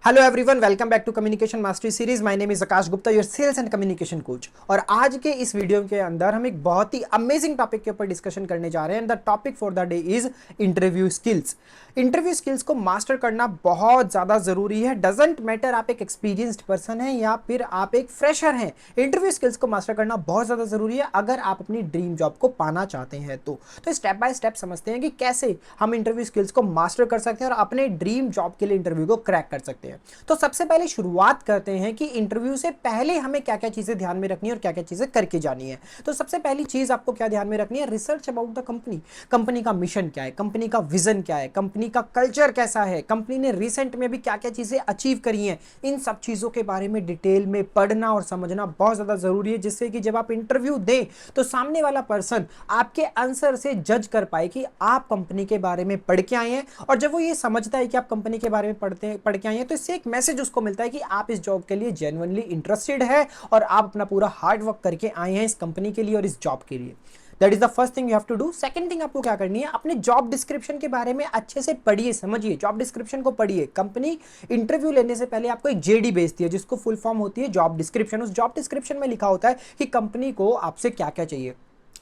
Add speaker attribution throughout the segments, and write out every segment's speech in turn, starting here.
Speaker 1: Hello everyone, welcome back to communication mastery series. My name is Akash Gupta, your sales and communication coach. और आज के इस video के अंदर हम एक बहुत ही अमेजिंग टॉपिक के ऊपर डिस्कशन करने जा रहे हैं। The topic for the day is interview skills. Interview skills को मास्टर करना बहुत ज़्यादा ज़रूरी है। डजेंट मैटर आप एक एक्सपीरियंस्ड पर्सन हैं या फिर आप एक फ्रेशर हैं, इंटरव्यू स्किल्स को मास्टर करना बहुत ज़्यादा ज़रूरी है अगर आप अपनी ड्रीम जॉब को पाना चाहते हैं। तो स्टेप बाय स्टेप समझते हैं कि कैसे हम इंटरव्यू स्किल्स को मास्टर कर सकते हैं और अपने ड्रीम जॉब के लिए इंटरव्यू को क्रैक कर सकते हैं। तो सबसे पहले शुरुआत करते हैं कि इंटरव्यू से पहले हमें क्या क्या चीज़ें ध्यान में रखनी है और क्या क्या चीज़ें करके जानी है। तो सबसे पहली चीज़ आपको क्या ध्यान में रखनी है, research about the company. Company का मिशन क्या है, कंपनी का विजन क्या है, कंपनी का कल्चर कैसा है, कंपनी ने रिसेंट में भी क्या क्या चीज़ें अचीव करी हैं, इन सब चीज़ों के बारे में डिटेल में पढ़ना और समझना बहुत ज़्यादा ज़रूरी है, जिससे कि जब आप इंटरव्यू दें तो सामने वाला पर्सन आपके आंसर से जज कर पाए कि आप कंपनी के बारे में पढ़ के आए हैं। और जब वो ये समझता है कि आप कंपनी के बारे में पढ़ के आए हैं, तो इससे एक मैसेज उसको मिलता है कि आप इस जॉब के लिए जेन्युइनली इंटरेस्टेड है और आप अपना पूरा हार्ड वर्क करके आए हैं इस कंपनी के लिए और इस जॉब के लिए। That is the first thing you have to do. Second thing आपको क्या करनी है, अपने जॉब डिस्क्रिप्शन के बारे में अच्छे से पढ़िए, समझिए, जॉब डिस्क्रिप्शन को पढ़िए। कंपनी इंटरव्यू लेने से पहले आपको एक जेडी भेजती है जिसको फुल फॉर्म होती है जॉब डिस्क्रिप्शन। उस जॉब डिस्क्रिप्शन में लिखा होता है कि कंपनी को आपसे क्या क्या चाहिए।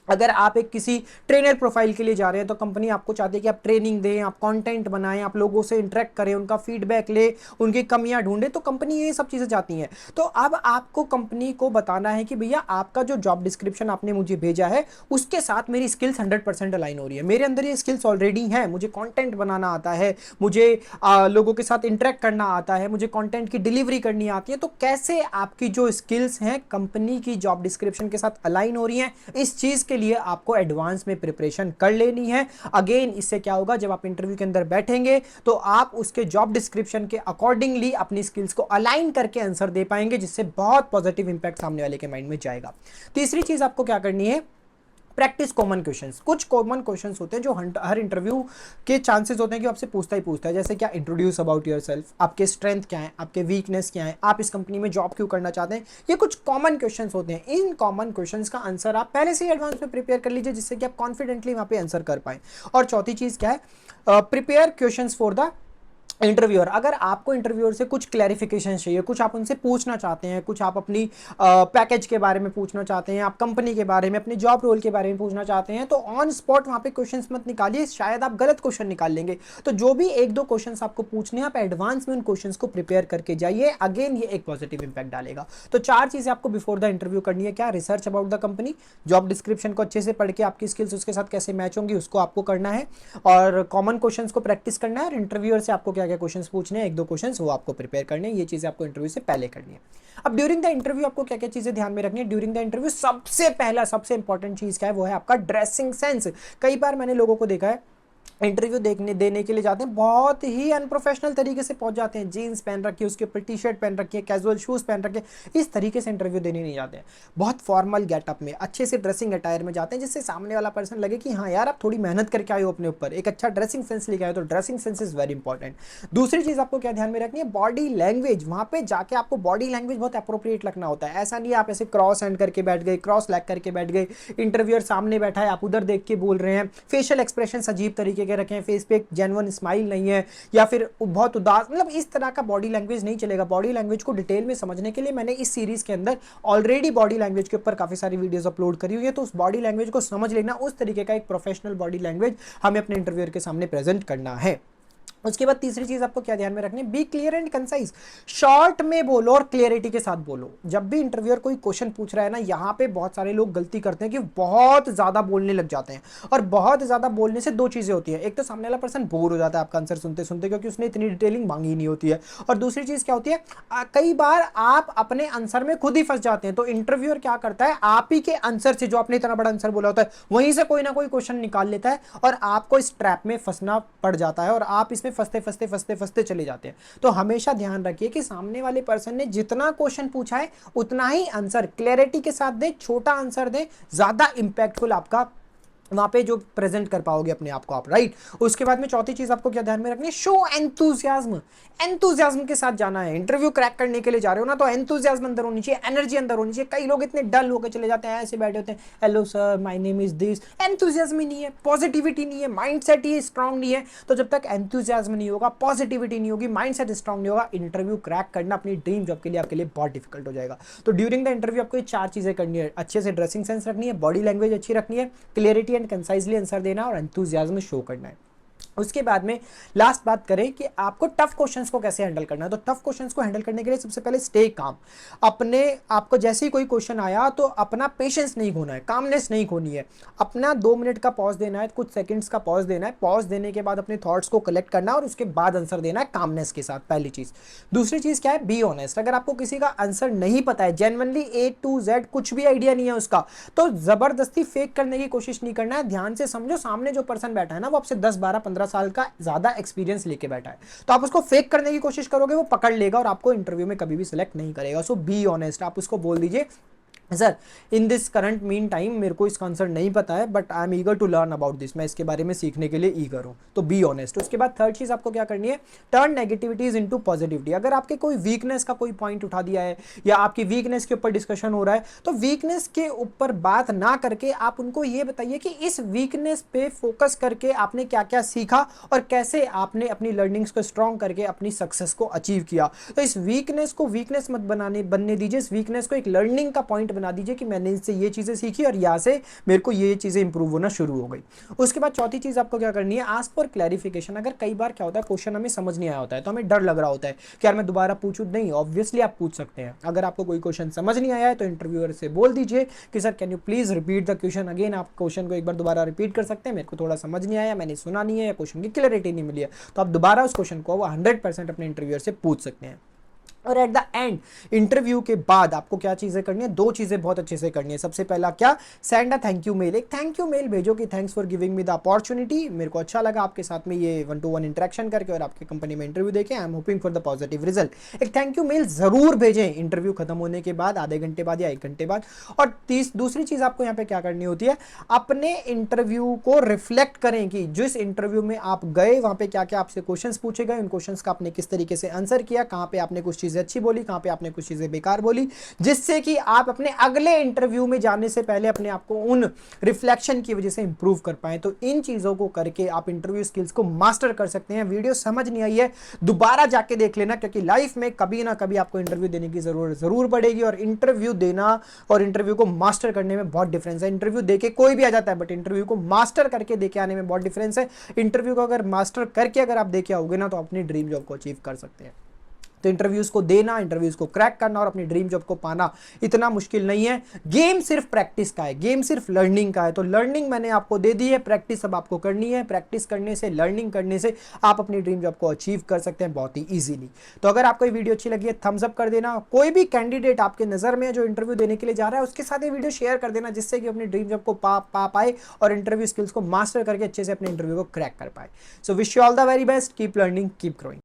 Speaker 1: अगर आप एक किसी ट्रेनर प्रोफाइल के लिए जा रहे हैं तो कंपनी आपको चाहती है कि आप ट्रेनिंग दें, आप कंटेंट बनाएं, आप लोगों से इंटरेक्ट करें, उनका फीडबैक ले, उनकी कमियां ढूंढें। तो कंपनी ये सब चीज़ें चाहती हैं। तो अब आपको कंपनी को बताना है कि भैया आपका जो जॉब डिस्क्रिप्शन आपने मुझे भेजा है उसके साथ मेरी स्किल्स 100% अलाइन हो रही है। मेरे अंदर ये स्किल्स ऑलरेडी हैं, मुझे कॉन्टेंट बनाना आता है, मुझे लोगों के साथ इंटरेक्ट करना आता है, मुझे कॉन्टेंट की डिलीवरी करनी आती है। तो कैसे आपकी जो स्किल्स हैं कंपनी की जॉब डिस्क्रिप्शन के साथ अलाइन हो रही हैं, इस चीज़ के लिए आपको एडवांस में प्रिपरेशन कर लेनी है। अगेन इससे क्या होगा, जब आप इंटरव्यू के अंदर बैठेंगे तो आप उसके जॉब डिस्क्रिप्शन के अकॉर्डिंगली अपनी स्किल्स को अलाइन करके आंसर दे पाएंगे, जिससे बहुत पॉजिटिव इंपैक्ट सामने वाले के माइंड में जाएगा। तीसरी चीज आपको क्या करनी है, प्रैक्टिस कॉमन क्वेश्चंस। कुछ कॉमन क्वेश्चंस होते हैं जो हर इंटरव्यू के चांसेस होते हैं कि आपसे पूछता ही पूछता है। जैसे क्या, इंट्रोड्यूस अबाउट योरसेल्फ, आपके स्ट्रेंथ क्या है, आपके वीकनेस क्या है, आप इस कंपनी में जॉब क्यों करना चाहते हैं। ये कुछ कॉमन क्वेश्चंस होते हैं। इन कॉमन क्वेश्चंस का आंसर आप पहले से ही एडवांस में प्रिपेयर कर लीजिए, जिससे कि आप कॉन्फिडेंटली वहां पे आंसर कर पाए। और चौथी चीज क्या है, prepare questions for the interviewer. अगर आपको इंटरव्यूअर से कुछ क्लैरिफिकेशन चाहिए, कुछ आप उनसे पूछना चाहते हैं, कुछ आप अपनी पैकेज के बारे में पूछना चाहते हैं, आप कंपनी के बारे में, अपने जॉब रोल के बारे में पूछना चाहते हैं, तो ऑन स्पॉट वहां पे क्वेश्चंस मत निकालिए, शायद आप गलत क्वेश्चन निकाल लेंगे। तो जो भी एक दो क्वेश्चंस आपको पूछने हैं, आप एडवांस में उन क्वेश्चंस को प्रिपेयर करके जाइए। अगेन ये एक पॉजिटिव इंपैक्ट डालेगा। तो चार चीजें आपको बिफोर द इंटरव्यू करनी है। क्या, research about the company, job description को अच्छे से पढ़ के आपकी स्किल्स उसके साथ कैसे मैच होंगी उसको आपको करना है, और कॉमन क्वेश्चंस को प्रैक्टिस करना है, और इंटरव्यूअर से आपको क्या क्या क्वेश्चंस पूछने हैं, एक दो क्वेश्चंस वो आपको प्रिपेयर करने हैं। ये चीजें आपको इंटरव्यू से पहले करनी है। अब ड्यूरिंग द इंटरव्यू आपको क्या क्या चीजें ध्यान में रखनी है। ड्यूरिंग द इंटरव्यू सबसे पहला सबसे इंपॉर्टेंट चीज क्या है, वो है आपका ड्रेसिंग सेंस। कई बार मैंने लोगों को देखा है इंटरव्यू देने के लिए जाते हैं, बहुत ही अनप्रोफेशनल तरीके से पहुंच जाते हैं। जीन्स पहन रखी है, उसके ऊपर टी शर्ट पहन रखी है, कैजुअल शूज पहन रखे, इस तरीके से इंटरव्यू देने नहीं जाते हैं। बहुत फॉर्मल गेटअप में, अच्छे से ड्रेसिंग अटायर में जाते हैं, जिससे सामने वाला पर्सन लगे कि हाँ यार आप थोड़ी मेहनत करके आए हो अपने ऊपर, एक अच्छा ड्रेसिंग सेंस लेके आए। तो dressing sense is very important. दूसरी चीज आपको क्या ध्यान में रखनी है, बॉडी लैंग्वेज। वहां पे जाके आपको बॉडी लैंग्वेज बहुत अप्रोप्रिएट लगना होता है। ऐसा नहीं आप ऐसे क्रॉस हैंड करके बैठ गए, क्रॉस लेग करके बैठ गए, इंटरव्यूअर सामने बैठा है, आप उधर देख के बोल रहे हैं, फेशियल एक्सप्रेशन अजीब तरीके के रखे हैं, फेस पे जेन्युइन स्माइल नहीं है, या फिर बहुत उदास, मतलब इस तरह का बॉडी लैंग्वेज नहीं चलेगा। बॉडी लैंग्वेज को डिटेल में समझने के लिए मैंने इस सीरीज के अंदर ऑलरेडी बॉडी लैंग्वेज के ऊपर काफी सारी वीडियोस अपलोड करी हुई है। तो उस बॉडी लैंग्वेज को समझ लेना, उस तरीके का एक प्रोफेशनल बॉडी लैंग्वेज हमें अपने इंटरव्यूअर के सामने प्रेजेंट करना है। उसके बाद तीसरी चीज आपको क्या ध्यान में रखनी है, be clear and concise. Short में बोलो और क्लियरिटी के साथ बोलो। जब भी इंटरव्यूअर कोई क्वेश्चन पूछ रहा है ना, यहाँ पे बहुत सारे लोग गलती करते हैं कि बहुत ज्यादा बोलने लग जाते हैं। और बहुत ज्यादा बोलने से दो चीजें होती है, एक तो सामने वाला पर्सन बोर हो जाता है आपका आंसर सुनते सुनते, क्योंकि उसने इतनी डिटेलिंग मांगी नहीं होती है। और दूसरी चीज क्या होती है, कई बार आप अपने आंसर में खुद ही फंस जाते हैं। तो इंटरव्यूअर क्या करता है, आप ही के आंसर से, जो आपने इतना बड़ा आंसर बोला होता है, वहीं से कोई ना कोई क्वेश्चन निकाल लेता है और आपको इस ट्रैप में फंसना पड़ जाता है, और आप इसमें फंसते फंसते फंसते फंसते चले जाते हैं। तो हमेशा ध्यान रखिए कि सामने वाले पर्सन ने जितना क्वेश्चन पूछा है उतना ही आंसर क्लैरिटी के साथ दे, छोटा आंसर दे, ज्यादा इंपैक्टफुल आपका वहाँ पे जो प्रेजेंट कर पाओगे अपने आप को आप, राइट। उसके बाद में चौथी चीज़ आपको क्या ध्यान में रखनी है, शो एंथुजियाज्म। एंथुजियाज्म के साथ जाना है। इंटरव्यू क्रैक करने के लिए जा रहे हो ना, तो एंथुजियाज्म अंदर होनी चाहिए, एनर्जी अंदर होनी चाहिए। कई लोग इतने डल होकर चले जाते हैं, ऐसे बैठे होते हैं, hello sir my name is this. Enthusiasm ही नहीं है, पॉजिटिविटी नहीं है, माइंडसेट ही स्ट्रांग नहीं है। तो जब तक एंथुजियाज्म नहीं होगा, पॉजिटिविटी नहीं होगी, माइंडसेट स्ट्रांग नहीं होगा, इंटरव्यू क्रैक करना अपनी ड्रीम जॉब के लिए आपके लिए बहुत डिफिकल्ट हो जाएगा। तो ड्यूरिंग द इंटरव्यू आपको ये 4 चीजें करनी है, अच्छे से ड्रेसिंग सेंस रखनी है, बॉडी लैंग्वेज अच्छी रखनी है, क्लियरिटी एंड कंसाइजली आंसर देना और एंथुजियाज्म शो करना है। उसके बाद में लास्ट बात करें कि आपको टफ क्वेश्चंस को कैसे हैंडल करना है। तो टफ क्वेश्चंस को हैंडल करने के लिए सबसे पहले स्टे काम। अपने आपको जैसे ही कोई क्वेश्चन आया तो अपना पेशेंस नहीं खोना है, कामनेस नहीं खोनी है। अपना 2 मिनट का पॉज देना है, कुछ सेकंड्स का पॉज देना है। पॉज देने के बाद अपने थॉट्स को कलेक्ट करना और उसके बाद आंसर देना है कामनेस के साथ, पहली चीज। दूसरी चीज क्या है, बी ऑनेस्ट। अगर आपको किसी का आंसर नहीं पता है, जेन्युइनली A to Z कुछ भी आइडिया नहीं है उसका, तो जबरदस्ती फेक करने की कोशिश नहीं करना है। ध्यान से समझो, सामने जो पर्सन बैठा है ना, वो आपसे 10, 12, 15 साल का ज्यादा एक्सपीरियंस लेके बैठा है। तो आप उसको फेक करने की कोशिश करोगे, वो पकड़ लेगा और आपको इंटरव्यू में कभी भी सिलेक्ट नहीं करेगा। So be honest. आप उसको बोल दीजिए, sir in this current mean time मेरे को इसका आंसर नहीं पता है, but I am eager to learn about this. मैं इसके बारे में सीखने के लिए ईगर हूँ। तो बी ऑनेस्ट। उसके बाद थर्ड चीज आपको क्या करनी है, टर्न नेगेटिविटीज इनटू पॉजिटिविटी। अगर आपके कोई वीकनेस का कोई पॉइंट उठा दिया है या आपकी वीकनेस के ऊपर डिस्कशन हो रहा है, तो वीकनेस के ऊपर बात ना करके आप उनको ये बताइए कि इस वीकनेस पे फोकस करके आपने क्या क्या सीखा और कैसे आपने अपनी लर्निंग्स को स्ट्रॉन्ग करके अपनी सक्सेस को अचीव किया। तो इस वीकनेस को वीकनेस मत बनने दीजिए, इस वीकनेस को एक लर्निंग का पॉइंट बना दीजिए कि मैंने इससे ये चीजें सीखी और यहाँ से मेरे को ये चीजें इंप्रूव होना शुरू हो गई। उसके बाद चौथी चीज आपको क्या करनी है, आस्क फॉर क्लैरिफिकेशन। अगर कई बार क्या होता है, क्वेश्चन हमें समझ नहीं आया होता है, तो हमें डर लग रहा होता है कि यार मैं दोबारा पूछूं। नहीं, ऑब्वियसली आप पूछ सकते हैं। अगर आपको कोई क्वेश्चन समझ नहीं आया है तो इंटरव्यूअर से बोल दीजिए कि sir can you please repeat the question again. आप क्वेश्चन को एक बार दोबारा रिपीट कर सकते हैं, मेरे को थोड़ा समझ नहीं आया, मैंने सुना नहीं है, या क्वेश्चन की क्लैरिटी नहीं मिली है। तो आप दोबारा उस क्वेश्चन को 100% अपने इंटरव्यूअर से पूछ सकते हैं। और एट द एंड, इंटरव्यू के बाद आपको क्या चीजें करनी है, 2 चीजें बहुत अच्छे से करनी है। सबसे पहला क्या, send a thank you mail. एक थैंक यू मेल भेजो कि thanks for giving me the opportunity. मेरे को अच्छा लगा आपके साथ में ये 1-to-1 इंटरेक्शन करके और आपकी कंपनी में इंटरव्यू देके। I am hoping for the positive result. एक थैंक यू मेल जरूर भेजें इंटरव्यू खत्म होने के बाद, आधे घंटे बाद या 1 घंटे बाद। और दूसरी चीज आपको यहाँ पे क्या करनी होती है, अपने इंटरव्यू को रिफ्लेक्ट करें कि जिस इंटरव्यू में आप गए वहां पे क्या क्या आपसे क्वेश्चंस पूछे गए, उन क्वेश्चंस का आपने किस तरीके से आंसर किया, कहाँ पे आपने कुछ चीजें अच्छी बोली, कहाँ पे आपने कुछ चीजें बेकार बोली, जिससे कि आप अपने अगले इंटरव्यू में जाने से पहले अपने आप को उन रिफ्लेक्शन की वजह से इंप्रूव कर पाए। तो इन चीजों को करके आप इंटरव्यू स्किल्स को मास्टर कर सकते हैं। वीडियो समझ नहीं आई है, दोबारा जाके देख लेना, क्योंकि लाइफ में कभी ना कभी आपको इंटरव्यू देने की जरूरत जरूर पड़ेगी। और इंटरव्यू देना और इंटरव्यू को मास्टर करने में बहुत डिफरेंस है। इंटरव्यू देके कोई भी आ जाता है, बट इंटरव्यू को मास्टर करके देके आने में बहुत डिफरेंस है। इंटरव्यू को अगर मास्टर करके अगर आप देके आओगे ना, तो अपनी ड्रीम जॉब को अचीव कर सकते हैं। तो इंटरव्यूज को देना, इंटरव्यूज को क्रैक करना और अपनी ड्रीम जॉब को पाना इतना मुश्किल नहीं है। गेम सिर्फ प्रैक्टिस का है, गेम सिर्फ लर्निंग का है। तो लर्निंग मैंने आपको दे दी है, प्रैक्टिस अब आपको करनी है। प्रैक्टिस करने से, लर्निंग करने से आप अपनी ड्रीम जॉब को अचीव कर सकते हैं बहुत ही ईजिली। तो अगर आपको ये वीडियो अच्छी लगी है, थम्स अप कर देना। कोई भी कैंडिडेट आपके नजर में जो इंटरव्यू देने के लिए जा रहा है, उसके साथ ये वीडियो शेयर कर देना, जिससे कि अपनी ड्रीम जॉब को पा पाए और इंटरव्यू स्किल्स को मास्टर करके अच्छे से अपने इंटरव्यू को क्रैक कर पाए। So wish you all the very best, keep learning, keep growing.